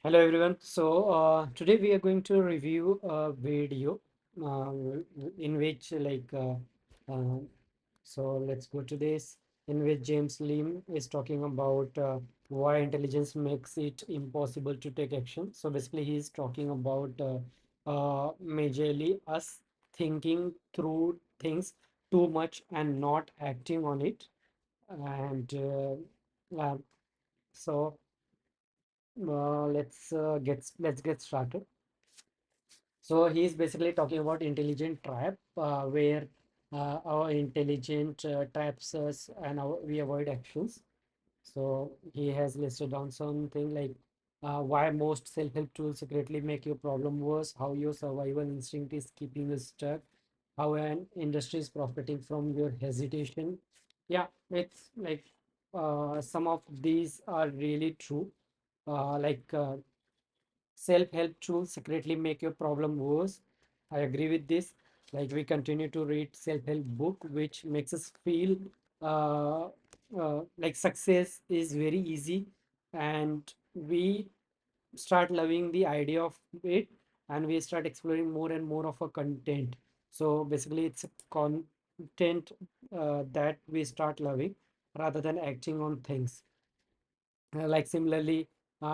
Hello everyone. Today we are going to review a video uh, in which uh, let's go to this in which James Lim is talking about why intelligence makes it impossible to take action. So basically he's talking about majorly us thinking through things too much and not acting on it. And uh, so let's get started. So he's basically talking about intelligent trap, where our intelligent traps us and we avoid actions. So he has listed down something like why most self-help tools secretly make your problem worse, how your survival instinct is keeping you stuck, how an industry is profiting from your hesitation. Yeah, it's like some of these are really true. Self-help tools secretly make your problem worse. I agree with this. Like we continue to read self-help book, which makes us feel uh, like success is very easy, and we start loving the idea of it, and we start exploring more and more of a content. So basically, it's a content that we start loving rather than acting on things. Like similarly,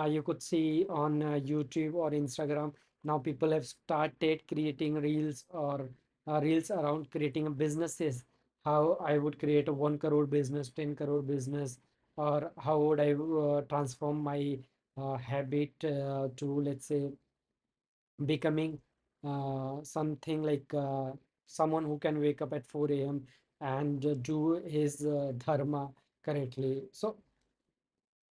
you could see on YouTube or Instagram, now people have started creating reels or reels around creating a businesses. How I would create a 1 crore business, 10 crore business, or how would I transform my habit to, let's say, becoming something like someone who can wake up at 4 a.m. and do his dharma correctly. So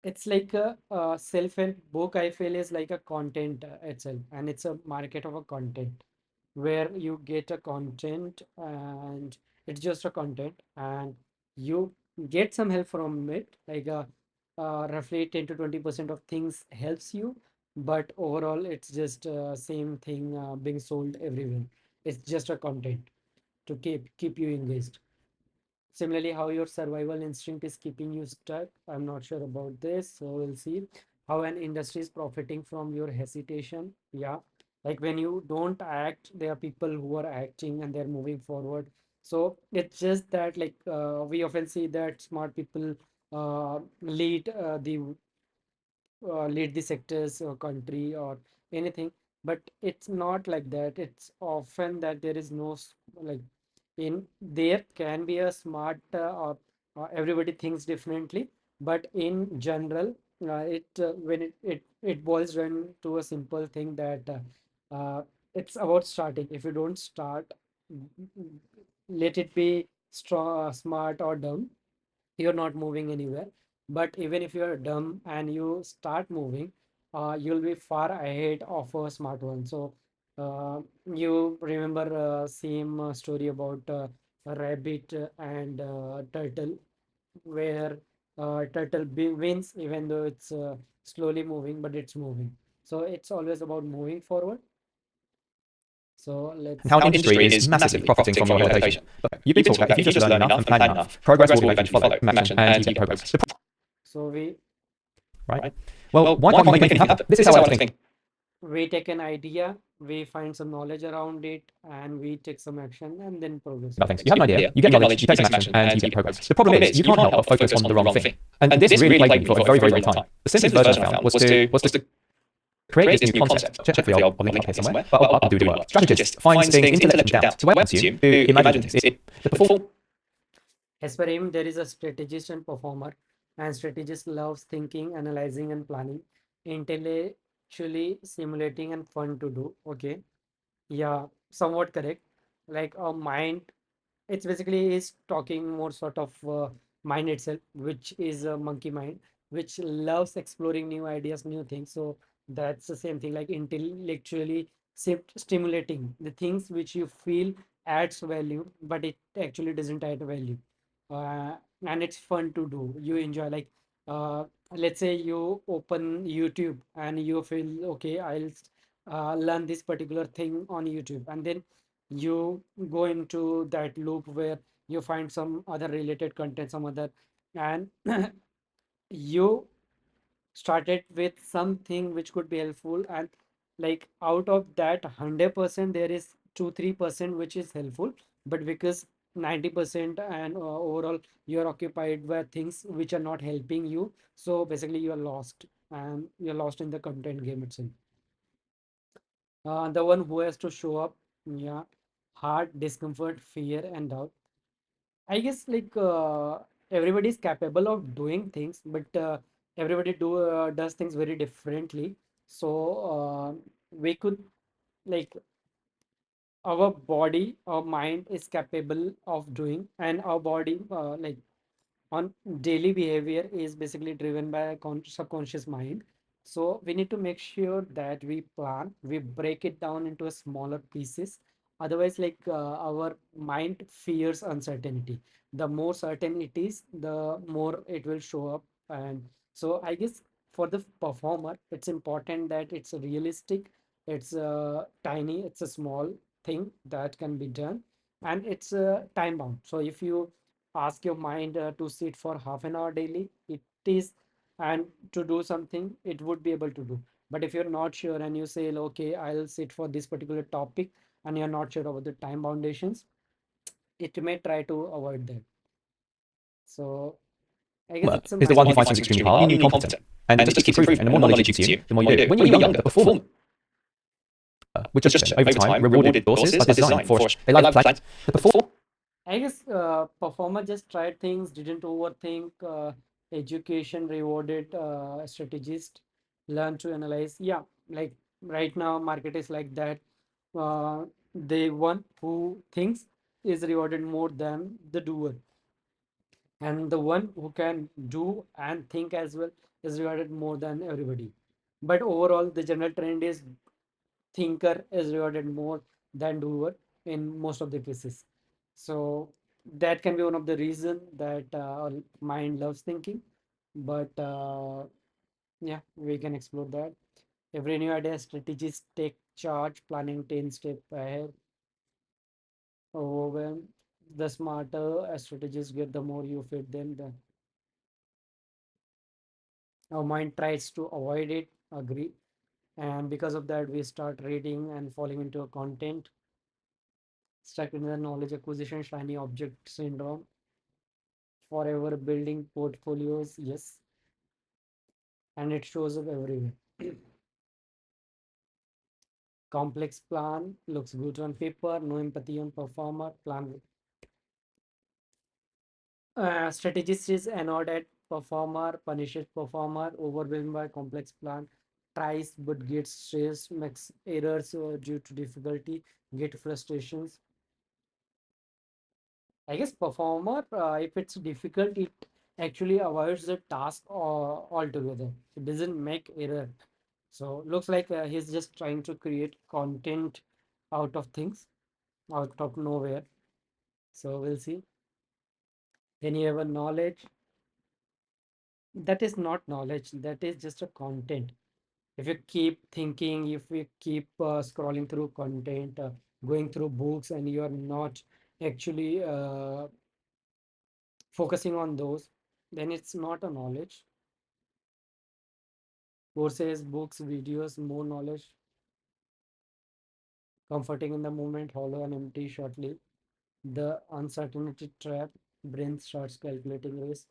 it's like a self-help book, I feel, is like a content itself, and it's a market of a content where you get a content and it's just a content and you get some help from it, like roughly 10 to 20% of things helps you, but overall it's just same thing being sold everywhere. It's just a content to keep you engaged. Similarly, how your survival instinct is keeping you stuck. I'm not sure about this, so we'll see. How an industry is profiting from your hesitation. Yeah, like when you don't act, there are people who are acting and they're moving forward. So it's just that, like, we often see that smart people lead the sectors or country or anything, but it's not like that. It's often that there is no like in there can be a smart or everybody thinks differently, but in general it when it boils down to a simple thing that it's about starting. If you don't start, let it be strong, smart or dumb, you're not moving anywhere. But even if you're dumb and you start moving, you'll be far ahead of a smart one. So you remember same story about a rabbit and turtle, where wins even though it's slowly moving, but it's moving. So it's always about moving forward. So And let's how an industry is massively profiting from your hesitation. Look, you've been taught that if you just learn enough and plan enough, progress will eventually follow from action and you get progress. so Right? Well, why can't you make anything happen? This is how I like to think we take an idea, we find some knowledge around it, and we take some action and then progress. about things. You have an idea, you get knowledge, you take some action, and you get progress. The problem is, you can't help but focus on the wrong thing. And this really plagued me for a very, very long time. The simplest version I found was to create this new concept, which hopefully I'll link up here somewhere, but I'll do the work. Strategist finds things intellectually down to assume who imagine things. The perform As per him, there is a strategist and performer, and strategist loves thinking, analyzing, and planning, intellectually stimulating and fun to do. Okay, yeah, somewhat correct. Like a mind, it's basically is talking more sort of mind itself, which is a monkey mind, which loves exploring new ideas, new things. So that's the same thing, like intellectually stimulating the things which you feel adds value, but it actually doesn't add value. uh, and it's fun to do, you enjoy, like uh, let's say you open YouTube and you feel okay, I'll learn this particular thing on YouTube, and then you go into that loop where you find some other related content, some other, and you started with something which could be helpful, and like out of that 100% there is 2-3% which is helpful, but because 90% and overall you are occupied by things which are not helping you, so basically you are lost, and you're lost in the content game itself. The one who has to show up, yeah, heart, discomfort, fear, and doubt. I guess like everybody is capable of doing things, but everybody does things very differently. So we could like our body, our mind is capable of doing, and our body like on daily behavior is basically driven by a subconscious mind. So we need to make sure that we plan, we break it down into a smaller pieces. Otherwise, like our mind fears uncertainty. The more certain it is, the more it will show up. And so I guess for the performer, it's important that it's realistic, it's tiny, it's a small thing that can be done, and it's time bound. So if you ask your mind to sit for half an hour daily, it is, and to do something, it would be able to do. But if you're not sure and you say, okay, I'll sit for this particular topic, and you're not sure about the time foundations, it may try to avoid that. So I guess it's a Is the one who mindset. finds things extremely hard, extremely competent, and just keeps improving. And the more knowledge you consume, the more you do. When you were younger, the performer would just over time rewarded resources by design for a life plan. The performer I guess performer just tried things, didn't overthink. Education rewarded strategist, learn to analyze. Yeah, like right now, market is like that. The one who thinks is rewarded more than the doer, and the one who can do and think as well is rewarded more than everybody. But overall, the general trend is thinker is rewarded more than doer in most of the cases. So that can be one of the reason that our mind loves thinking. But yeah, we can explore that. Every new idea, strategies take charge, planning 10 step ahead. Overwhelm. The smarter a strategist get, the more you fit them. The our mind tries to avoid it. Agree. And because of that, we start reading and falling into a content stuck in the knowledge acquisition, shiny object syndrome, forever building portfolios, yes, and it shows up everywhere. Complex plan looks good on paper, no empathy on performer, plan. Strategist is annoyed at performer, punishes performer, overwhelmed by complex plan, tries but gets stressed, makes errors due to difficulty, get frustrations. I guess performer, if it's difficult, it actually avoids the task altogether. It doesn't make error. So looks like he's just trying to create content out of things, out of nowhere. So we'll see. Then you have a knowledge. That is not knowledge. That is just a content. If you keep thinking, if you keep scrolling through content, going through books, and you are not actually focusing on those, then it's not a knowledge. Courses, books, videos, more knowledge, comforting in the moment, hollow and empty shortly. The uncertainty trap, brain starts calculating risk.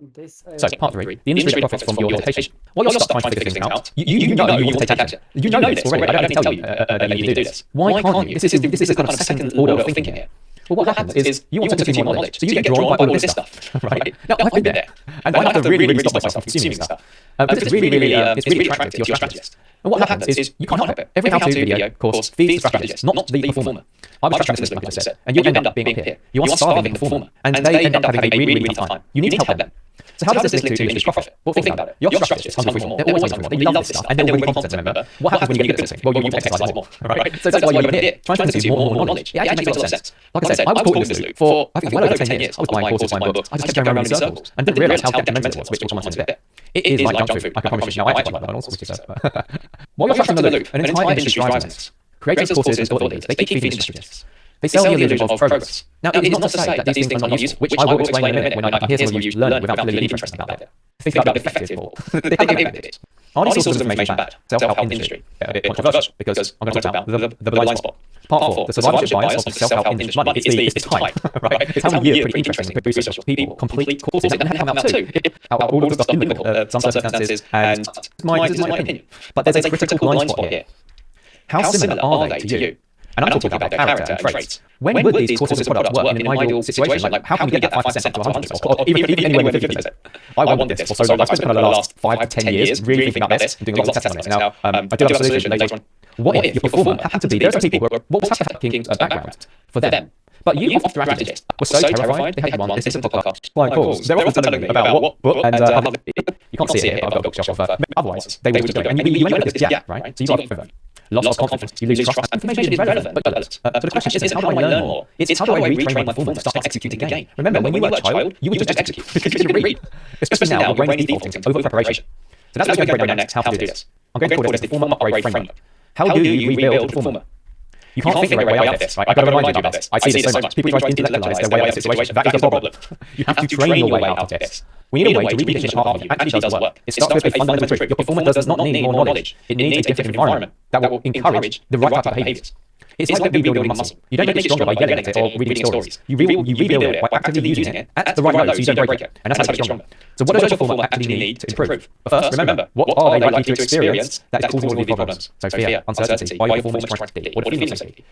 This So, is part three, the industry that profits from your hesitation. While you're stuck trying to figure things out, you know you want to take action. You know this already. I don't need to tell you that you need to do this. Why can't you? This is a kind of second order of thinking here. Well, what happens is you want to consume more knowledge, so you get drawn by all of this stuff, right? Now, I've been there, and I have to really stop myself from consuming this stuff. Because it's really attractive to your strategist. And what happens is you can't help it. Every how-to video course feeds the strategist, not the performer. I was tracking this, like I said, and you end up being a peer. You are starving the performer, and they end up having a really tough time. You need to help them. So how does this link to industry profit? Well, think about it. Your strategists hungry for more. They're always hungry for more. They love this stuff, and they're really competent, remember? What happens when you get good at something? Well, you exercise more, right? So that's why you're here, trying to consume more knowledge. It actually makes a lot of sense. Like I said, I was caught in this loop for, I think, well over 10 years. I was buying courses, buying books. I just kept going around in circles and didn't realise how detrimental it was, which we'll come on to in a bit. It is like junk food, I can promise you. Now, I actually like McDonald's, which is while you're trapped in the loop, an entire industry thrives on this. Creators, courses, and thought leaders, they keep feeding strategists. They sell the illusion of progress. Now, it is not to say that these things are not useful, which I will explain in a minute when I hear some of you learning without clearly interested about it. Think about the effective or the impact it is. Are these sources of information bad? Self-help industry. A bit controversial because I'm going to talk about the blind spot. Part 4, the survivorship bias of self-help industry money. It's time, right? It's how a year pretty interesting with research people complete courses and come out too. Out all of the stuff in the middle, some circumstances, and this is my opinion. But there's a critical blind spot here. How similar are they to you? And I'm talking about their character and traits. When would these courses and products work in an ideal situation? Like, how can we get that 5% up to 100 or even anywhere with 50%? I wanted this for so long. I've spent the last 5 to 10 years really thinking about this and doing lots of tests on it. Now, I do have a solution later on. What if your performer happened to be, there are some people who are, what was happening background for them? But you, off strategist, were so terrified they had one. This isn't a podcast. Blind calls. They're often telling me about what book, and you can't see it here, but I've got a bookshelf of. Otherwise, they would just go. And you end up with this gap, right? So you've got loss of confidence, you lose trust, and information is relevant, but useless. So the question isn't how do I learn more? It's how do I retrain my performance to start executing again? Remember, when you were a child, you would just execute because you didn't read. Especially now, your brain is defaulting to over-preparation. So that's what we're going to break down next, how to do this. I'm going to call this the performer upgrade framework. How do you rebuild a performer? You can't think your way out of this, right? I've got to remind you about this. I see this so much. People try to intellectualize their way out of the situation. That is the problem. You have to train your way out of this. We need a way to recondition part of you. It actually does work. It starts with a fundamental truth. Your performance does not need more knowledge. It needs a different environment that will encourage the right type of behaviors. It's like rebuilding muscle. You don't make it stronger by yelling at it or reading stories. You rebuild it by actively using it at the right note so you don't break it. And that's how you get stronger. So what does your performer actually need to improve? But first, remember, what are they likely to experience that is causing all of these problems? So fear, uncertainty, why your performance trying to be, what it feels like.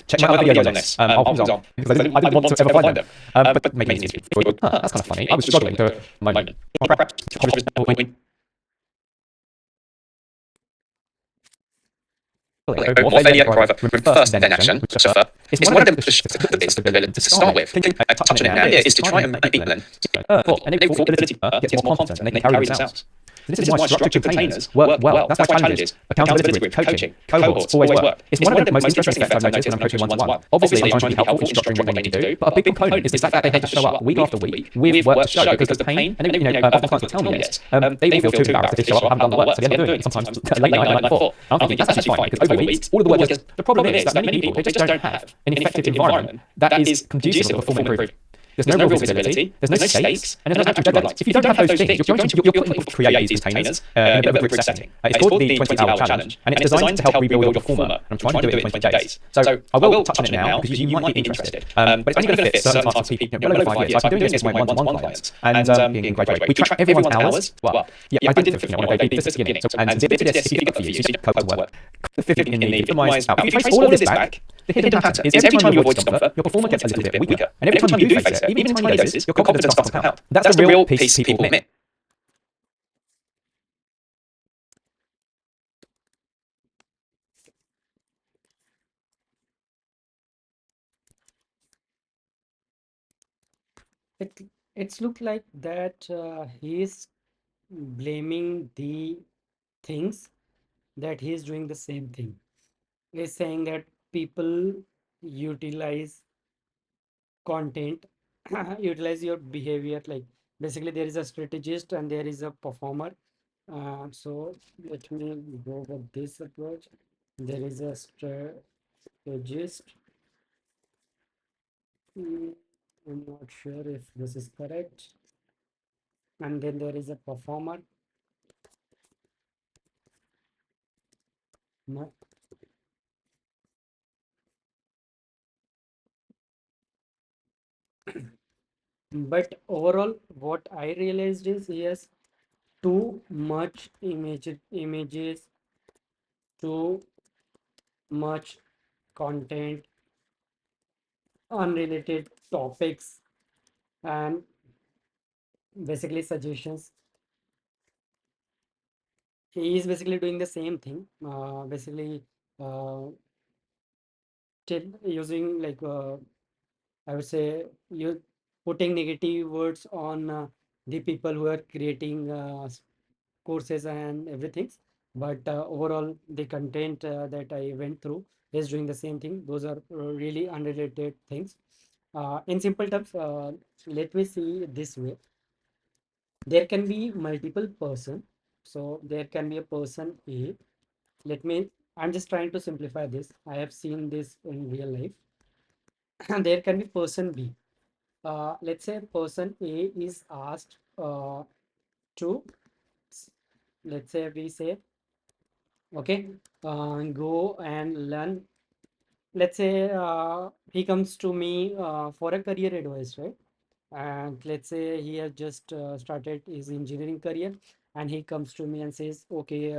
Check my other videos on this. I'll put them on because I didn't want to ever find them. But maybe it's easy. That's kind of funny. I was struggling for a moment. What failure driver first then action, which is it's one of them to start with. Touch on it now is to try and make people enable ability gets more competent and they can carry themselves. This is why structured containers work well. That's why challenges, accountability group, coaching, cohorts always work. It's one of the most interesting effects I've noticed when I'm coaching one-to-one. Obviously, I'm trying to be helpful in structuring what they need to do, but a big component is the fact that they just show up week after week with work to show because the pain, and often clients will tell me this, they feel too embarrassed if they show up and haven't done the work, so they end up doing it sometimes late night, the night before. I'm thinking that's actually fine because over weeks, all of the work gets. The problem is that many people, they just don't have an effective environment that is conducive to performing improvement. There's no real visibility, there's no stakes, and there's no actual deadlines. If you don't have those things, you're putting people to create these containers in a bit of a group setting. It's called the 20-hour challenge, and it's designed to help rebuild your performer. And I'm trying to do it in 20 days. So I will touch on it now because you might be interested. But it's only going to fit certain types of people. Well over 5 years. I've been doing this with my one-to-one clients and being graduate. We track everyone's hours. Well, yeah, I didn't on a day this beginning. And the bit of this is for you. So you should cope to work. The 50 in the optimized out. If you trace all of this back, the hidden pattern is every time you avoid discomfort, your performance gets a little bit weaker. And every time you do face it, even in tiny doses, your confidence starts to compound. That's the real piece people admit. It it's look like that he's blaming the things that he's doing the same thing. He's saying that people utilize content, utilize your behavior. Like basically, there is a strategist and there is a performer. So let me go with this approach. There is a strategist. I'm not sure if this is correct. And then there is a performer. No. But overall, what I realized is he has too much images, too much content, unrelated topics, and basically suggestions. He is basically doing the same thing. Basically, uh, using like I would say you putting negative words on the people who are creating courses and everything. But overall, the content that I went through is doing the same thing. Those are really unrelated things. In simple terms, let me see this way. There can be multiple person. So there can be a person A. Let me I'm just trying to simplify this. I have seen this in real life. And there can be person B. Let's say person A is asked to, let's say we say, okay, go and learn. Let's say he comes to me for a career advice, right? And let's say he has just started his engineering career, and he comes to me and says, okay,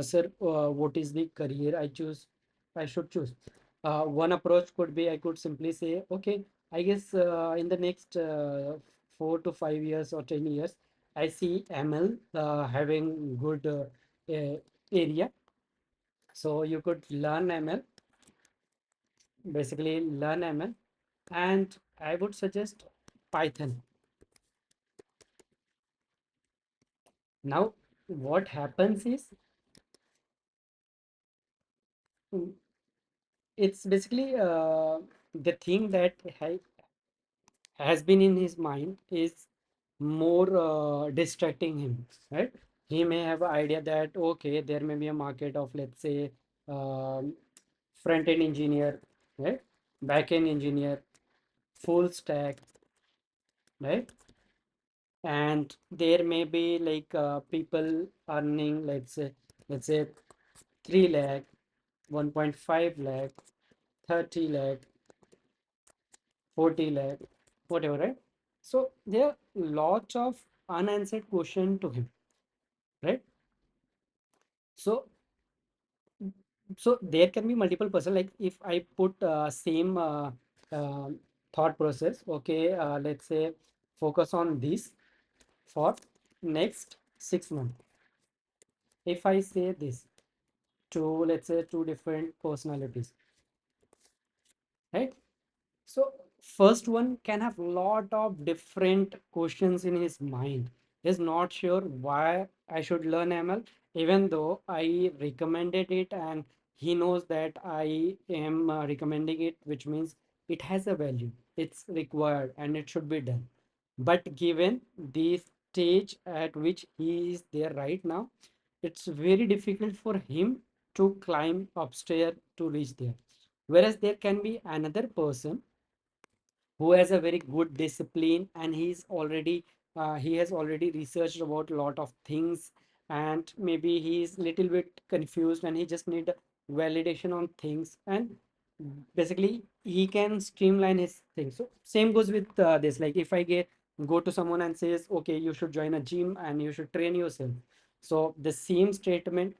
sir, what is the career I should choose? One approach could be, I could simply say, okay, I guess in the next 4 to 5 years or 10 years, I see ML having good area. So you could learn ML, basically learn ML, and I would suggest Python. Now, what happens is, mm, it's basically the thing that has been in his mind is more distracting him, right? He may have an idea that, okay, there may be a market of, let's say, um, front-end engineer, right? Back-end engineer, full stack, right? And there may be like people earning, let's say 3 lakh, 1.5 lakh, 30 lakh, 40 lakh, whatever, right? So there are lots of unanswered question to him, right? So so there can be multiple person. Like if I put same uh, thought process, okay, let's say focus on this for next 6 months. If I say this to, let's say, two different personalities, right? So first one can have lot of different questions in his mind. He's not sure why I should learn ML, even though I recommended it, and he knows that I am recommending it, which means it has a value, it's required, and it should be done. But given the stage at which he is there right now, it's very difficult for him to climb upstairs to reach there. Whereas there can be another person who has a very good discipline, and he has already researched about a lot of things, and maybe he's little bit confused and he just need validation on things, and basically he can streamline his things. So same goes with this. Like if I go to someone and says, okay, you should join a gym and you should train yourself, so the same statement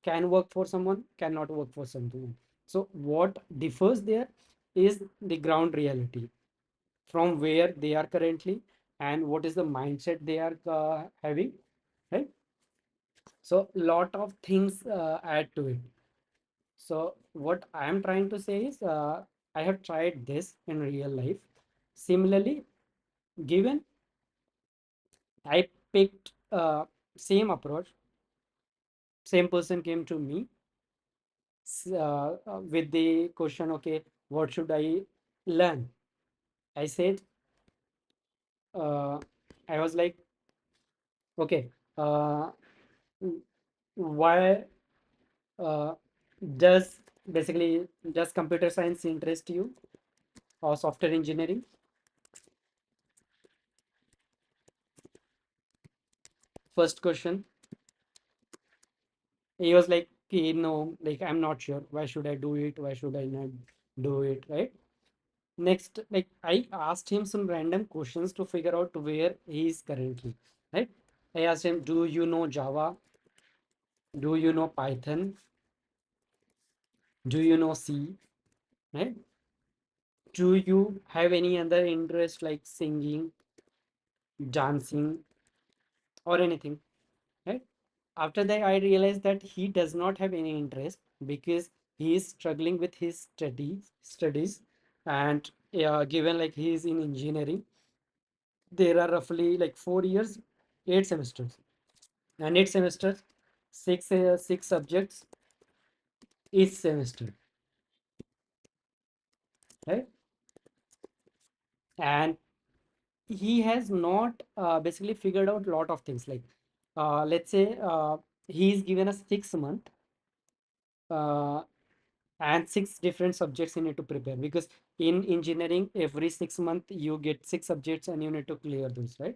can work for someone, cannot work for someone. So what differs there is the ground reality, from where they are currently and what is the mindset they are having, right? So lot of things add to it. So what I am trying to say is, I have tried this in real life. Similarly, given I picked same approach, same person came to me with the question, okay, what should I learn? I said, uh, I was like, okay, uh, why uh, does basically does computer science interest you, or software engineering? First question, he was like, "Okay, no, like I'm not sure, why should I do it, why should I not do it," right? Next, like I asked him some random questions to figure out where he is currently, right? I asked him, do you know Java, do you know Python, do you know C, right? Do you have any other interest like singing, dancing, or anything, right? After that, I realized that he does not have any interest because he is struggling with his studies, and given like he is in engineering, there are roughly like 4 years, 8 semesters, and 8 semesters, six subjects each semester, right? And he has not basically figured out a lot of things. Like let's say he is given a 6 month, uh, and six different subjects you need to prepare, because in engineering every 6 months you get six subjects and you need to clear those, right?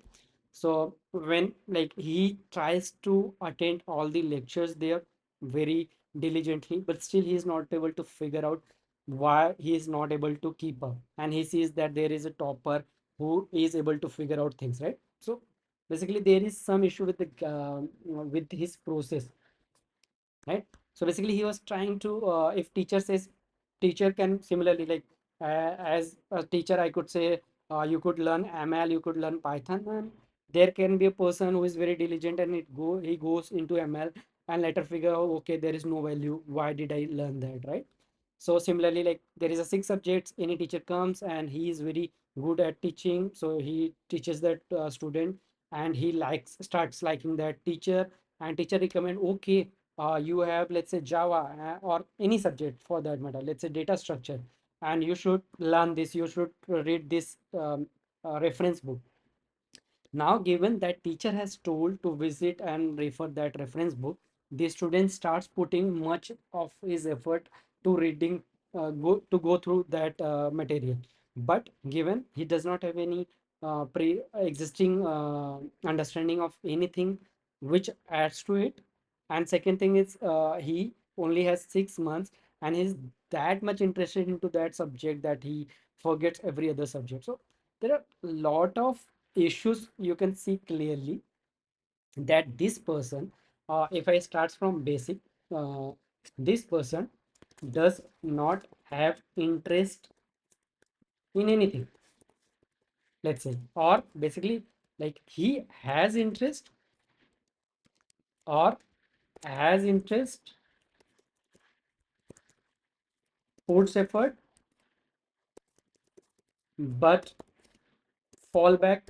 So when like he tries to attend all the lectures there very diligently, but still he is not able to figure out why he is not able to keep up, and he sees that there is a topper who is able to figure out things, right? So basically there is some issue with the with his process, right? So basically he was trying to if teacher says, teacher can similarly like as a teacher I could say you could learn ml, you could learn python, and there can be a person who is very diligent and he goes into ml and later figure out, okay, there is no value, why did I learn that, right? So similarly, like there is a six subjects, any teacher comes and he is very good at teaching, so he teaches that student, and he likes starts liking that teacher, and teacher recommend, okay, you have, let's say, java or any subject for that matter, let's say data structure, and you should learn this, you should read this reference book. Now, given that teacher has told to visit and refer that reference book, the student starts putting much of his effort to reading, go through that material. But given he does not have any pre-existing understanding of anything which adds to it, and second thing is he only has 6 months and he's that much interested into that subject that he forgets every other subject. So there are a lot of issues you can see clearly that this person, if I starts from basic, uh, this person does not have interest in anything, let's say, or basically like he has interest or has interest, puts effort, but fall back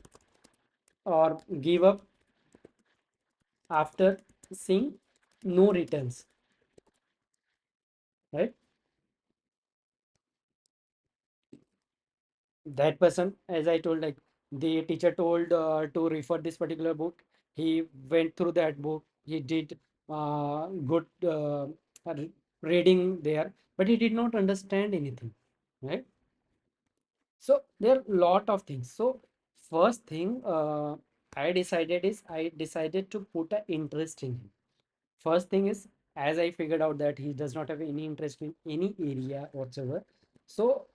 or give up after seeing no returns, right? That person, as I told, like the teacher told to refer this particular book, he went through that book, he did good reading there, but he did not understand anything, right? So there are lot of things. So first thing I decided to put an interest in him. First thing is, as I figured out that he does not have any interest in any area whatsoever, so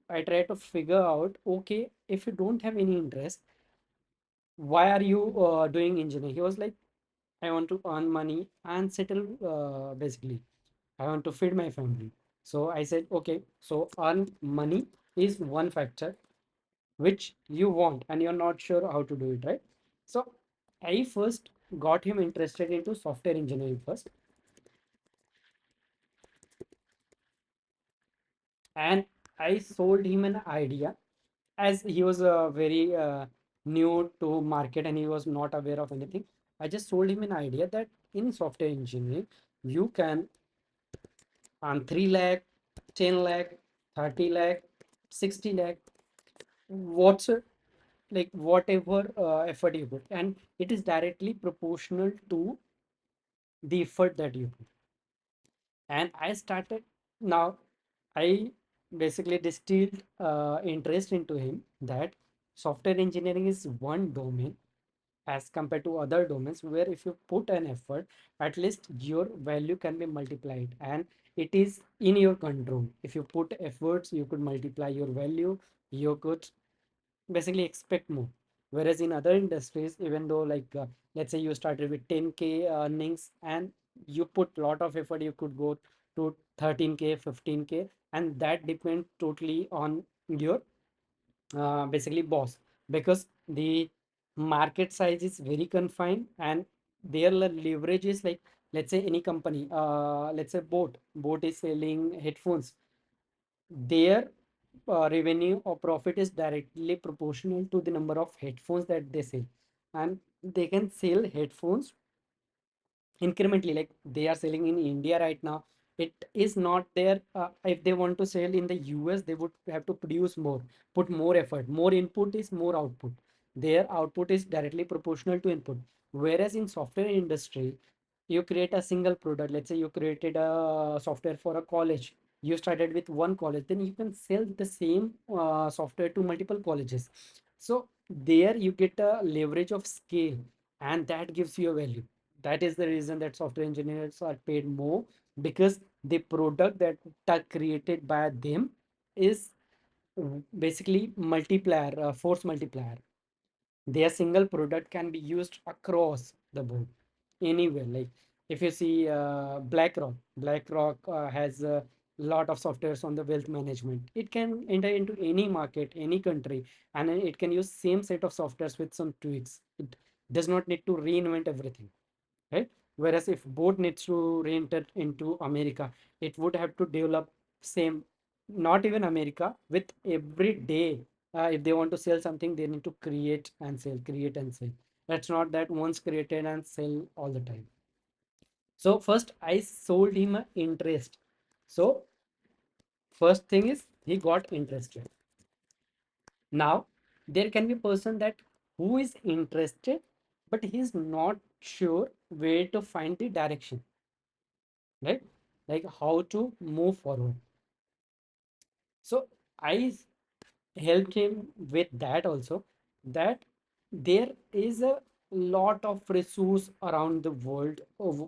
I try to figure out, okay, if you don't have any interest, why are you doing engineering? He was like, I want to earn money and settle, basically. I want to feed my family. So I said, okay, so earn money is one factor which you want and you're not sure how to do it, right? So I first got him interested into software engineering first, and I sold him an idea, as he was very new to market and he was not aware of anything. I just sold him an idea that in software engineering you can earn 3 lakh, 10 lakh, 30 lakh, 60 lakh, what's like whatever effort you put, and it is directly proportional to the effort that you put. And I started, now I basically distilled interest into him that software engineering is one domain as compared to other domains where if you put an effort, at least your value can be multiplied, and it is in your control. If you put efforts, you could multiply your value, you could basically expect more. Whereas in other industries, even though like let's say you started with 10K earnings and you put lot of effort, you could go to 13K, 15K, and that depends totally on your basically boss, because the market size is very confined and their leverage is like, let's say any company, let's say boat is selling headphones, their revenue or profit is directly proportional to the number of headphones that they sell, and they can sell headphones incrementally, like they are selling in India right now. It is not there. If they want to sell in the US, they would have to produce more, put more effort. More input is more output. Their output is directly proportional to input. Whereas in software industry, you create a single product. Let's say you created a software for a college. You started with one college, then you can sell the same software to multiple colleges. So there you get a leverage of scale, and that gives you a value. That is the reason that software engineers are paid more, because the product that are created by them is basically multiplier, force multiplier. Their single product can be used across the board anywhere. Like if you see BlackRock has a lot of softwares on the wealth management. It can enter into any market, any country, and it can use same set of softwares with some tweaks. It does not need to reinvent everything, right? Whereas if boat needs to re-enter into America, it would have to develop same, not even America, with every day. If they want to sell something, they need to create and sell, create and sell. That's not that once created and sell all the time. So first I sold him a interest. So first thing is he got interested. Now there can be a person that who is interested, but he is not sure where to find the direction, right? Like how to move forward. So I helped him with that also, that there is a lot of resource around the world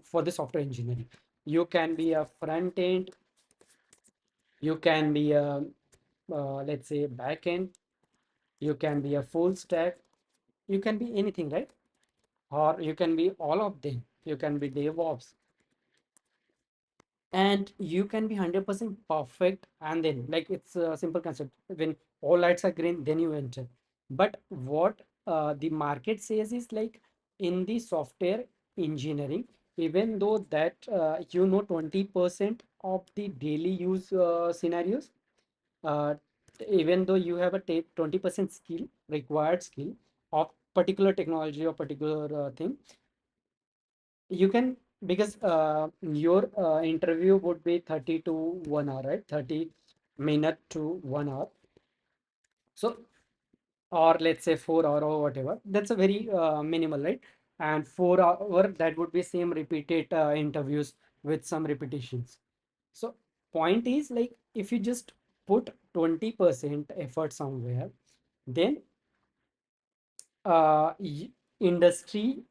for the software engineering. You can be a front end, you can be a let's say back end, you can be a full stack, you can be anything, right? Or you can be all of them, you can be DevOps, and you can be 100% perfect. And then like it's a simple concept, when all lights are green then you enter. But what the market says is like, in the software engineering, even though that 20% of the daily use scenarios, uh, even though you have a 20% skill, required skill of particular technology or particular thing, you can, because your interview would be 30 to 1 hour, right? 30 minute to 1 hour. So or let's say 4 hour or whatever, that's a very minimal, right? And 4 hour, that would be same repeated interviews with some repetitions. So point is like, if you just put 20% effort somewhere, then industry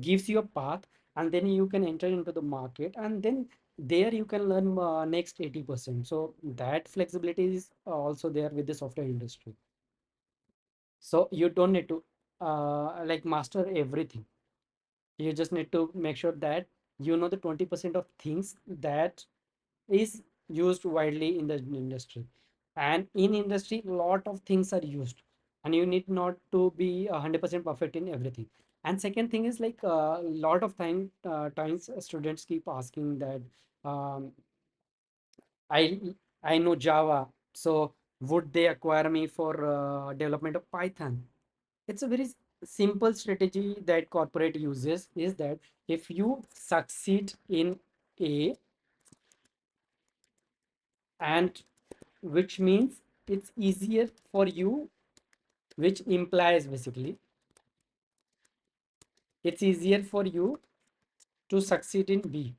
gives you a path, and then you can enter into the market, and then there you can learn next 80%. So that flexibility is also there with the software industry. So you don't need to like master everything. You just need to make sure that you know the 20% of things that is used widely in the industry. And in industry, lot of things are used, and you need not to be 100% perfect in everything. And second thing is like a lot of times students keep asking that, um, I know Java, so would they acquire me for development of Python? It's a very simple strategy that corporate uses, is that if you succeed in A, and which means it's easier for you, which implies basically it's easier for you to succeed in B,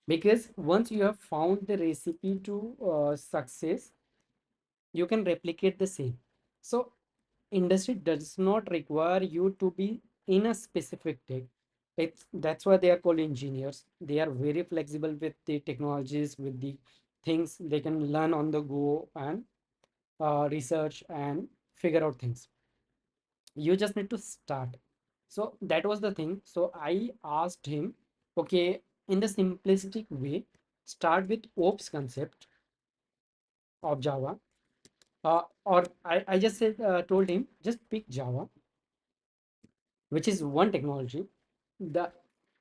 because once you have found the recipe to success, you can replicate the same. So industry does not require you to be in a specific tech. That's why they are called engineers. They are very flexible with the technologies, with the things they can learn on the go, and research and figure out things. You just need to start. So that was the thing. So I asked him, okay, in the simplistic way, start with ops concept of Java. Or I just said, told him, just pick Java, which is one technology. The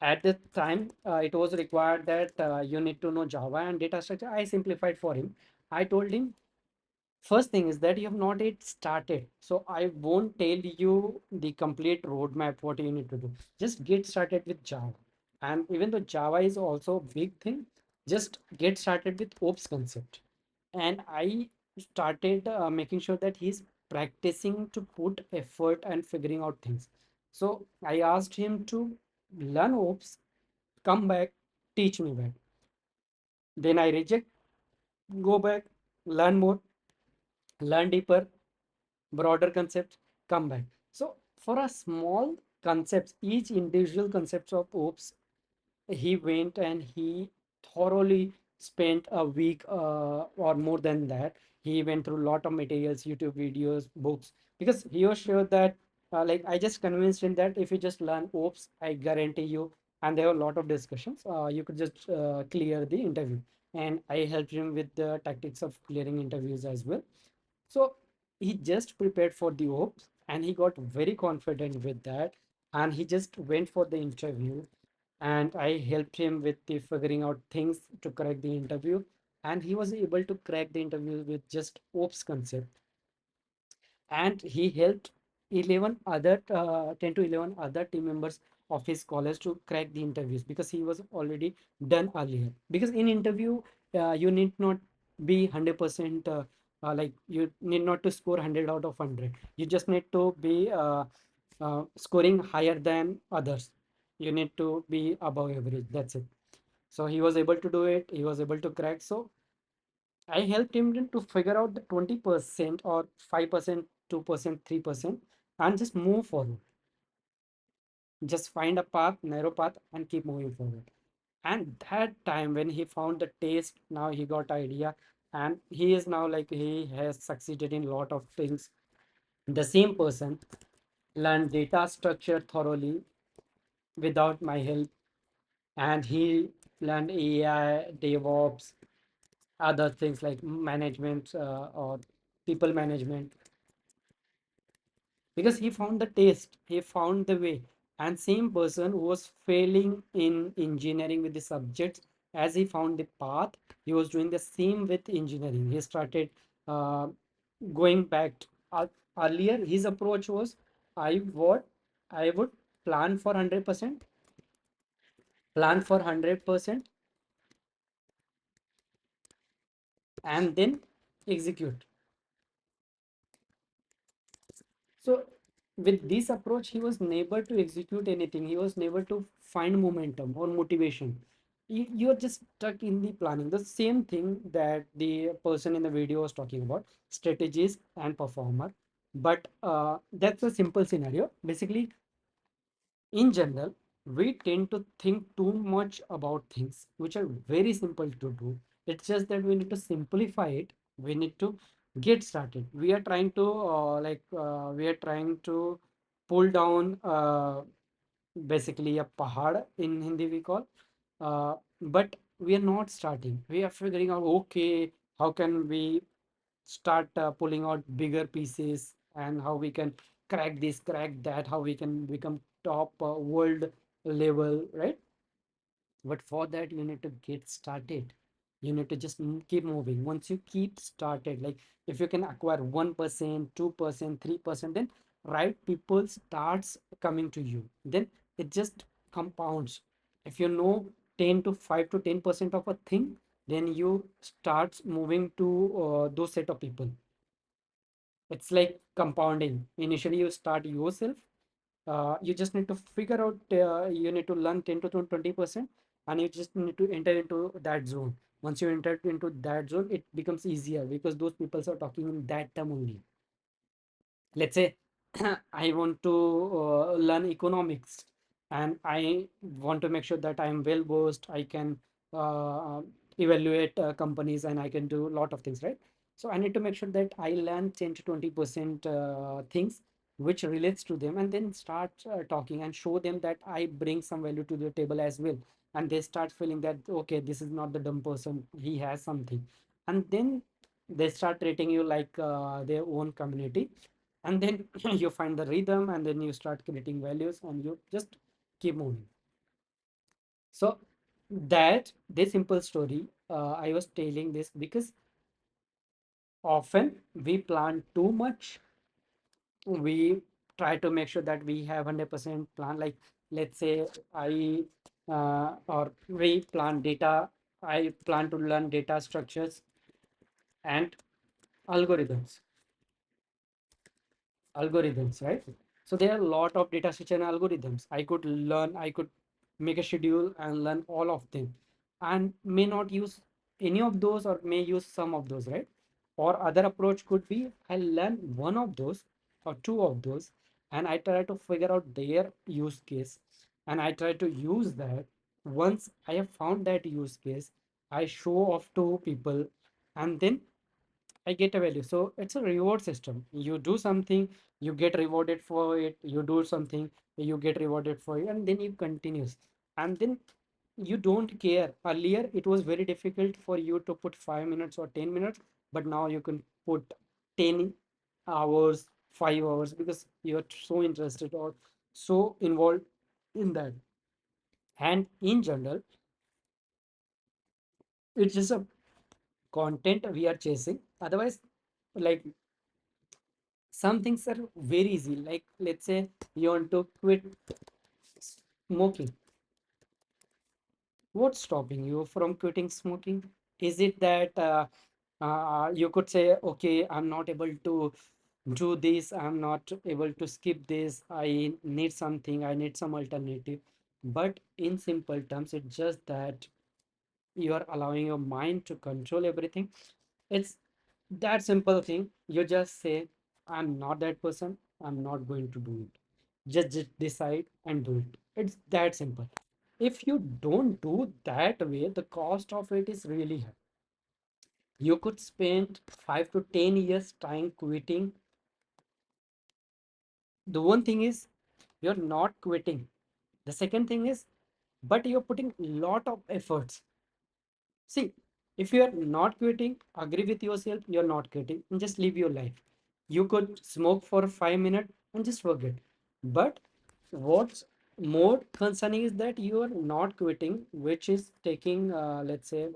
At the time, it was required that you need to know Java and data structure. I simplified for him. I told him, first thing is that you have not yet started, so I won't tell you the complete roadmap what you need to do. Just get started with Java. And even though Java is also a big thing, just get started with ops concept. And I started making sure that he's practicing to put effort and figuring out things. So I asked him to learn ops, come back, teach me back. Then I reject, go back, learn more, learn deeper, broader concepts, come back. So for a small concepts, each individual concepts of ops, he went and he thoroughly spent a week or more than that. He went through a lot of materials, YouTube videos, books, because he was sure that like I just convinced him that if you just learn ops, I guarantee you, and there were a lot of discussions, you could just clear the interview. And I helped him with the tactics of clearing interviews as well. So he just prepared for the ops and he got very confident with that, and he just went for the interview, and I helped him with the figuring out things to crack the interview, and he was able to crack the interview with just ops concept. And he helped 11 other 10 to 11 other team members of his college to crack the interviews, because he was already done earlier. Because in interview, you need not be 100% like you need not to score 100 out of 100. You just need to be scoring higher than others. You need to be above average, that's it. So he was able to do it, he was able to crack. So I helped him to figure out the 20% or 5%, 2%, 3%, and just move forward. Just find a path, narrow path, and keep moving forward. And that time when he found the taste, now he got idea, and he is now like he has succeeded in a lot of things. The same person learned data structure thoroughly without my help, and he learned AI, DevOps, other things like management or people management, because he found the taste, he found the way. And same person who was failing in engineering with the subjects, as he found the path, he was doing the same with engineering. He started uh, going back uh, earlier. His approach was, I would plan for 100%, plan for 100%, and then execute. So with this approach, he was never to execute anything. He was never to find momentum or motivation. You're just stuck in the planning. The same thing that the person in the video was talking about, strategist and performer. But that's a simple scenario. Basically, in general, we tend to think too much about things which are very simple to do. It's just that we need to simplify it. We need to get started. We are trying to we are trying to pull down basically a pahad in Hindi we call, but we are not starting. We are figuring out, okay, how can we start pulling out bigger pieces, and how we can crack this, crack that, how we can become top world level, right? But for that, you need to get started. You need to just keep moving. Once you keep started, like if you can acquire 1%, 2%, 3%, then right people starts coming to you. Then it just compounds. If you know 10 to 5 to 10% of a thing, then you starts moving to those set of people. It's like compounding. Initially, you start yourself. You just need to figure out, you need to learn 10 to 20%, and you just need to enter into that zone. Once you enter into that zone, it becomes easier because those people are talking in that term only. Let's say I want to learn economics, and I want to make sure that I am well versed. I can uh, evaluate companies, and I can do a lot of things, right? So I need to make sure that I learn 10 to 20% things which relates to them, and then start talking and show them that I bring some value to the table as well. And they start feeling that, okay, this is not the dumb person, he has something. And then they start treating you like their own community, and then you find the rhythm, and then you start creating values, and you just keep moving. So that this simple story, I was telling this because often we plan too much. We try to make sure that we have 100% plan. Like let's say I or we plan data, I plan to learn data structures and algorithms, right? So there are a lot of data structure and algorithms. I could make a schedule and learn all of them, and may not use any of those or may use some of those, right? Or other approach could be I learn one of those or two of those, and I try to figure out their use case, and I try to use that. Once I have found that use case, I show off to people, and then I get a value. So it's a reward system. You do something, you get rewarded for it. You do something, you get rewarded for it, and then you continues. And then you don't care. Earlier, it was very difficult for you to put 5 minutes or 10 minutes, but now you can put 10 hours, 5 hours because you're so interested or so involved in that. And in general, it's just a content we are chasing. Otherwise, like some things are very easy, like let's say you want to quit smoking. What's stopping you from quitting smoking? Is it that you could say, okay, I'm not able to do this, I'm not able to skip this, I need something, I need some alternative. But in simple terms, it's just that you are allowing your mind to control everything. It's that simple thing. You just say, I'm not that person, I'm not going to do it. Just decide and do it. It's that simple. If you don't do that way, the cost of it is really high. You could spend 5 to 10 years trying quitting. The one thing is you're not quitting. The second thing is, but you're putting a lot of efforts. See, if you are not quitting, agree with yourself, you're not quitting, and just live your life. You could smoke for 5 minutes and just forget. But what's more concerning is that you are not quitting, which is taking, let's say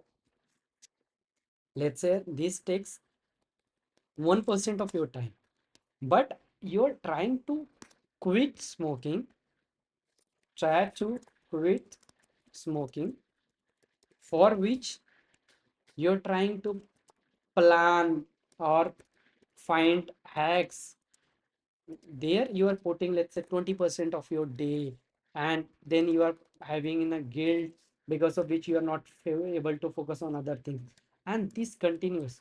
this takes 1% of your time. But you're trying to quit smoking, try to quit smoking, for which you're trying to plan or find hacks. There you are putting, let's say, 20% of your day, and then you are having in a guilt because of which you are not able to focus on other things, and this continues.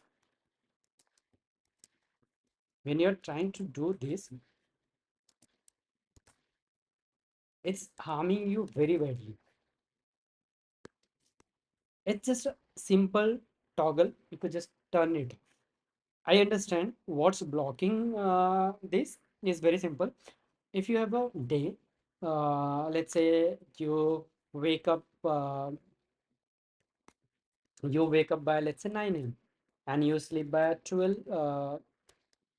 When you're trying to do this, it's harming you very badly. It's just a simple toggle, you could just turn it. I understand what's blocking this is very simple. If you have a day, let's say you wake up by, let's say, 9 a.m. and you sleep by 12,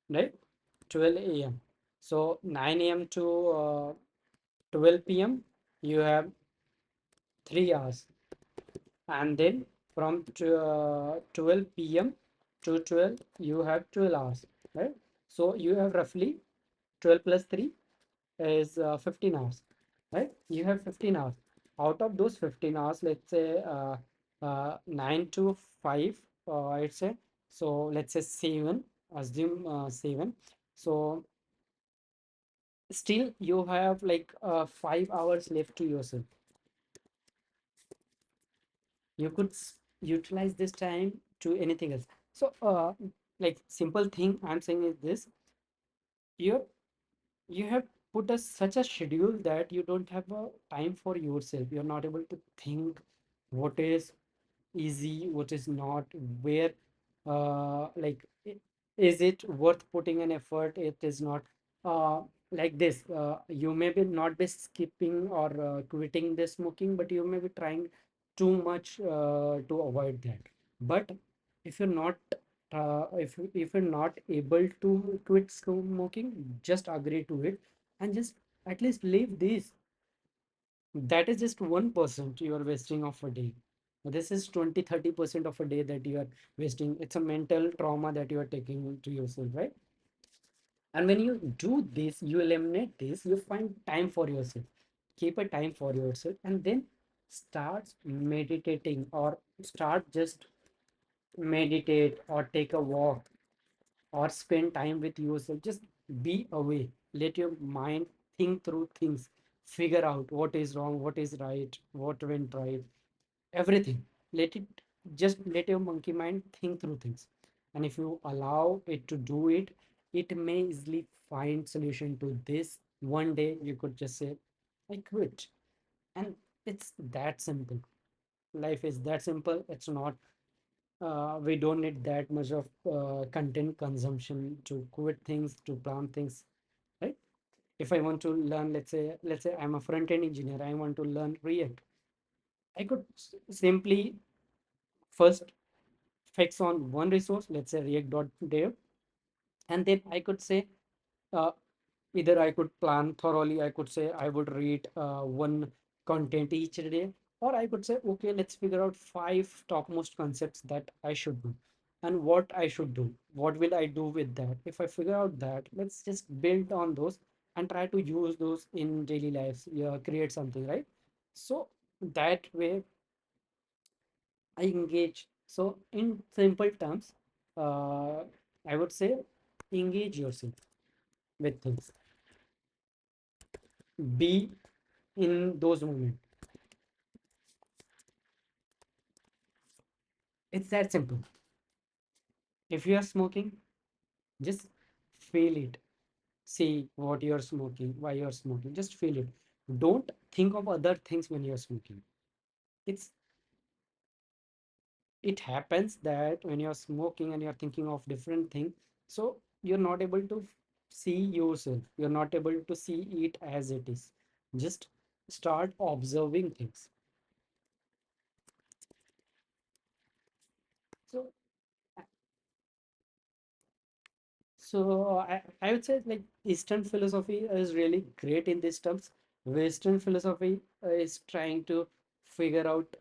right, 12 a.m. So 9 a.m. to 12 p.m. you have 3 hours, and then from 12 p.m. to 12 you have 12 hours, right? So you have roughly 12 plus 3 is 15 hours, right? You have 15 hours. Out of those 15 hours, let's say 9 to 5, I'd say. So let's say 7, assume 7. So still you have like 5 hours left to yourself. You could utilize this time to anything else. So like simple thing I'm saying is this: you you have put such a schedule that you don't have a time for yourself. You're not able to think what is easy, what is not, where is it worth putting an effort, it is not. uh, like this, you may be not be skipping or quitting the smoking, but you may be trying too much to avoid that. But if you're not if you're not able to quit smoking, just agree to it and just at least leave this. That is just 1% you are wasting of a day. This is 20-30% of a day that you are wasting. It's a mental trauma that you are taking to yourself, right? And when you do this, you eliminate this, you find time for yourself. Keep a time for yourself, and then start meditating, or start just meditate or take a walk or spend time with yourself. Just be away. let your mind think through things, figure out what is wrong, what is right, what went right, everything. Let it, just let your monkey mind think through things. And if you allow it to do it, it may easily find solution to this. One day you could just say, I quit. And it's that simple. Life is that simple. It's not, we don't need that much of content consumption to quit things, to plan things, right? If I want to learn, let's say I'm a front end engineer, I want to learn React. I could simply first fix on one resource, let's say react.dev, and then I could say, uh, either I could plan thoroughly, I could say I would read one content each day, or I could say, okay, let's figure out five topmost concepts that I should do and what I should do. What will I do with that? If I figure out that, let's just build on those and try to use those in daily lives, yeah, create something, right? So that way I engage. So in simple terms, uh, I would say engage yourself with things. Be in those moments. It's that simple. If you are smoking, just feel it. See what you're smoking, why you're smoking. Just feel it. Don't think of other things when you're smoking. It's it happens that when you're smoking and you're thinking of different things, so you're not able to see yourself. You're not able to see it as it is. Just start observing things. So I would say like Eastern philosophy is really great in these terms. Western philosophy is trying to figure out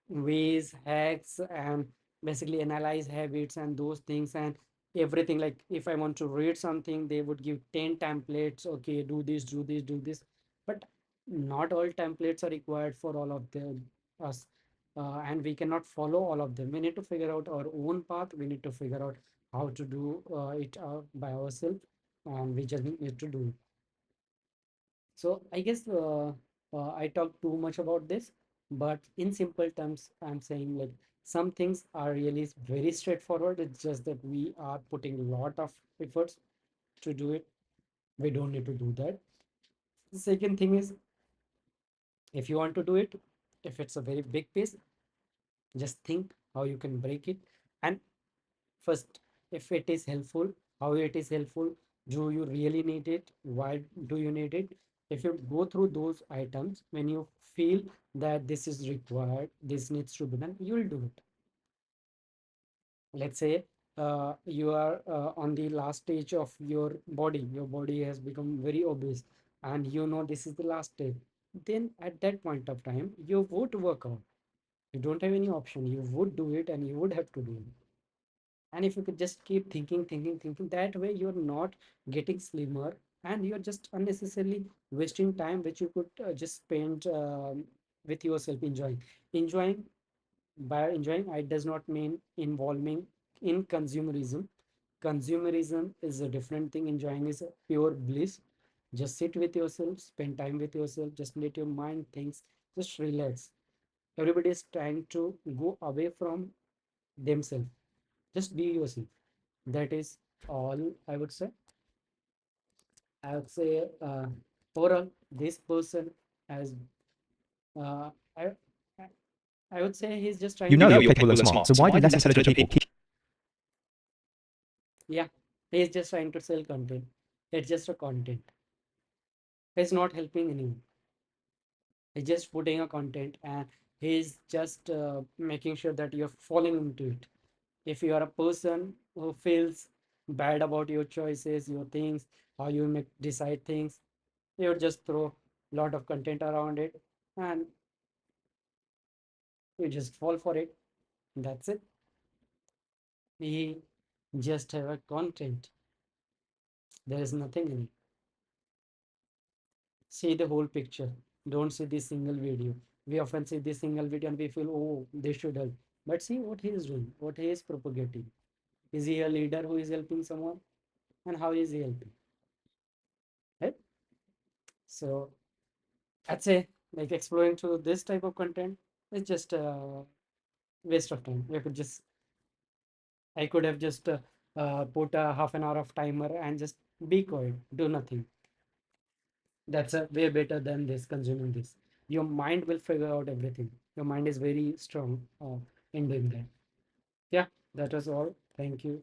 ways, hacks, and basically analyze habits and those things and everything. Like if I want to read something, they would give 10 templates. Okay, do this, do this, do this. But not all templates are required for all of us. And we cannot follow all of them. We need to figure out our own path. We need to figure out how to do it by ourselves, and we just need to do it. So I guess I talked too much about this, but in simple terms I'm saying like some things are really very straightforward. It's just that we are putting a lot of efforts to do it. We don't need to do that. The second thing is, if you want to do it, if it's a very big piece, just think how you can break it. And first, if it is helpful, how it is helpful, do you really need it, why do you need it? If you go through those items, when you feel that this is required, this needs to be done, you will do it. Let's say you are on the last stage of your body has become very obese, and you know this is the last step. Then at that point of time you would work out. You don't have any option, you would do it and you would have to do it. And if you could just keep thinking, that way you're not getting slimmer, and you're just unnecessarily wasting time which you could just spend with yourself enjoying. By enjoying, I does not mean involving in consumerism. Consumerism is a different thing. Enjoying is a pure bliss. Just sit with yourself, spend time with yourself, just let your mind think, just relax. Everybody is trying to go away from themselves. Just be yourself. That is all I would say. I would say overall, this person has, uh, I, I I would say he's just You trying know to, you're capable and smart, so why do less intelligent people keep yeah, he's just trying to sell content. It's just a content. He's not helping anyone. He's just putting a content, and he's just making sure that you're falling into it. If you are a person who feels bad about your choices, your things, how you make decide things, you would just throw a lot of content around it, and you just fall for it. That's it. We just have a content. There is nothing in it. See the whole picture. Don't see this single video. We often see this single video and we feel, oh, they should help. But see what he is doing, what he is propagating. Is he a leader who is helping someone? And how is he helping? Right? So I'd say like exploring through this type of content is just a waste of time. You could just I could have just put a half an hour of timer and just be quiet, do nothing. That's a way better than this consuming this. Your mind will figure out everything. Your mind is very strong in doing that. Yeah, that was all. Thank you.